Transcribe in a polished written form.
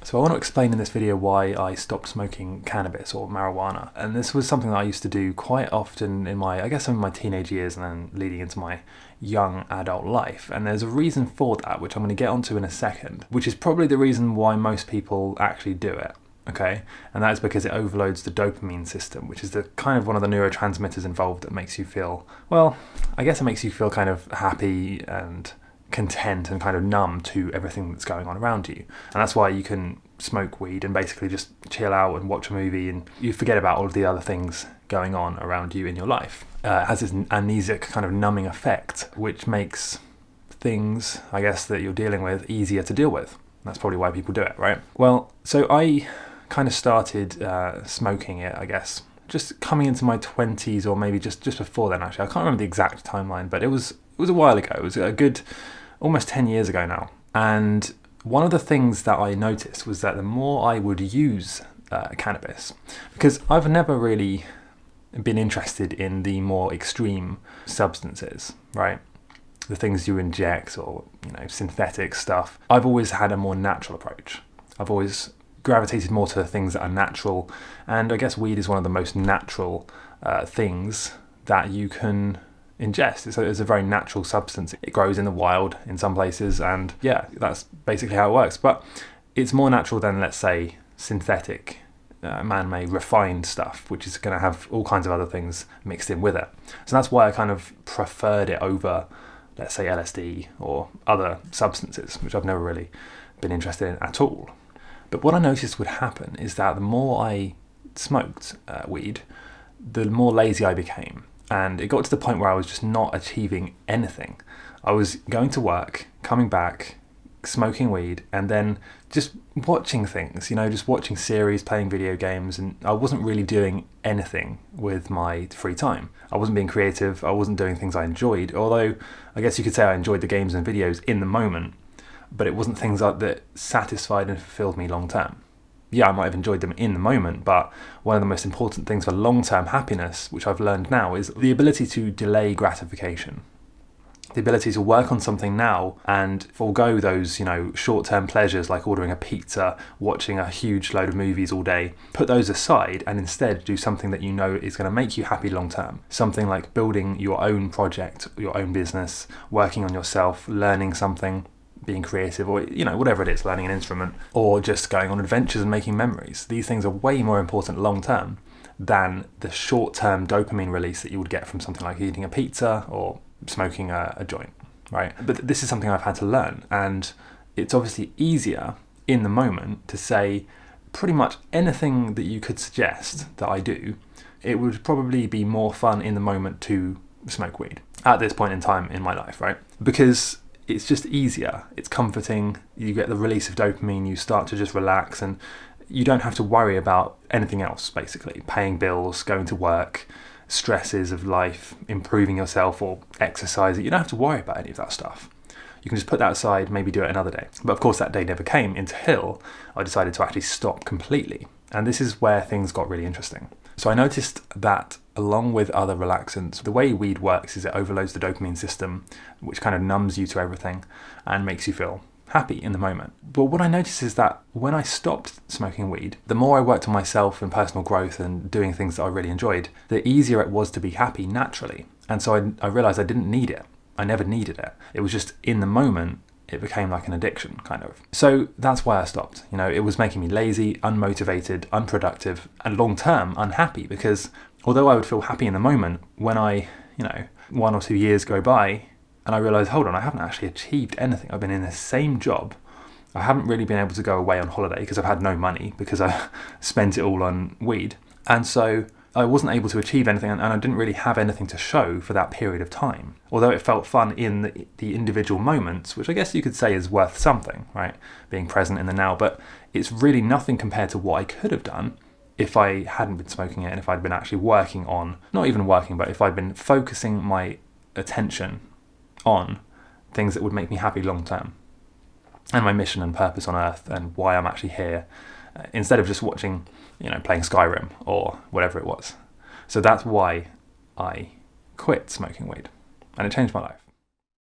So I want to explain in this video why I stopped smoking cannabis or marijuana. And this was something that I used to do quite often in my teenage years and then leading into my young adult life. And there's a reason for that, which I'm going to get onto in a second, which is probably the reason why most people actually do it. Okay, and that is because it overloads the dopamine system, which is the kind of one of the neurotransmitters involved that makes you feel, well, I guess it makes you feel kind of happy and content and kind of numb to everything that's going on around you. And that's why you can smoke weed and basically just chill out and watch a movie and you forget about all of the other things going on around you in your life. It has this amnesic kind of numbing effect, which makes things, I guess, that you're dealing with easier to deal with. That's probably why people do it, right? Well, so I kind of started smoking it, I guess, just coming into my 20s or maybe just before then, actually. I can't remember the exact timeline, but it was a while ago. It was a good almost 10 years ago now. And one of the things that I noticed was that the more I would use cannabis, because I've never really been interested in the more extreme substances, right? The things you inject or, synthetic stuff. I've always had a more natural approach. I've always gravitated more to things that are natural, and I guess weed is one of the most natural things that you can ingest. It's a very natural substance. It grows in the wild in some places, and yeah, that's basically how it works. But it's more natural than, let's say, synthetic, man-made, refined stuff, which is going to have all kinds of other things mixed in with it. So that's why I kind of preferred it over, let's say, LSD or other substances, which I've never really been interested in at all. But what I noticed would happen is that the more I smoked weed, the more lazy I became. And it got to the point where I was just not achieving anything. I was going to work, coming back, smoking weed, and then just watching things, just watching series, playing video games, and I wasn't really doing anything with my free time. I wasn't being creative, I wasn't doing things I enjoyed, although I guess you could say I enjoyed the games and videos in the moment, but it wasn't things that satisfied and fulfilled me long term. Yeah, I might have enjoyed them in the moment, but one of the most important things for long-term happiness, which I've learned now, is the ability to delay gratification. The ability to work on something now and forego those, short-term pleasures like ordering a pizza, watching a huge load of movies all day. Put those aside and instead do something that you know is going to make you happy long-term. Something like building your own project, your own business, working on yourself, learning something, being creative, or whatever it is, learning an instrument, or just going on adventures and making memories. These things are way more important long term than the short-term dopamine release that you would get from something like eating a pizza or smoking a joint, right? But this is something I've had to learn, and it's obviously easier in the moment to say pretty much anything that you could suggest that I do. It would probably be more fun in the moment to smoke weed at this point in time in my life, right? Because it's just easier, it's comforting, you get the release of dopamine, you start to just relax, and you don't have to worry about anything else, basically. Paying bills, going to work, stresses of life, improving yourself or exercising. You don't have to worry about any of that stuff. You can just put that aside, maybe do it another day. But of course that day never came until I decided to actually stop completely. And this is where things got really interesting. So I noticed that along with other relaxants, the way weed works is it overloads the dopamine system, which kind of numbs you to everything and makes you feel happy in the moment. But what I noticed is that when I stopped smoking weed, the more I worked on myself and personal growth and doing things that I really enjoyed, the easier it was to be happy naturally. And so I realized I didn't need it. I never needed it. It was just in the moment, it became like an addiction, kind of. So that's why I stopped. It was making me lazy, unmotivated, unproductive, and long-term unhappy, because although I would feel happy in the moment, when I, 1 or 2 years go by and I realize, hold on, I haven't actually achieved anything. I've been in the same job. I haven't really been able to go away on holiday because I've had no money because I spent it all on weed. And so I wasn't able to achieve anything, and I didn't really have anything to show for that period of time. Although it felt fun in the individual moments, which I guess you could say is worth something, right? Being present in the now, but it's really nothing compared to what I could have done if I hadn't been smoking it and if I'd been actually working on, not even working, but if I'd been focusing my attention on things that would make me happy long term, and my mission and purpose on earth and why I'm actually here, instead of just watching, playing Skyrim or whatever it was. So that's why I quit smoking weed, and it changed my life.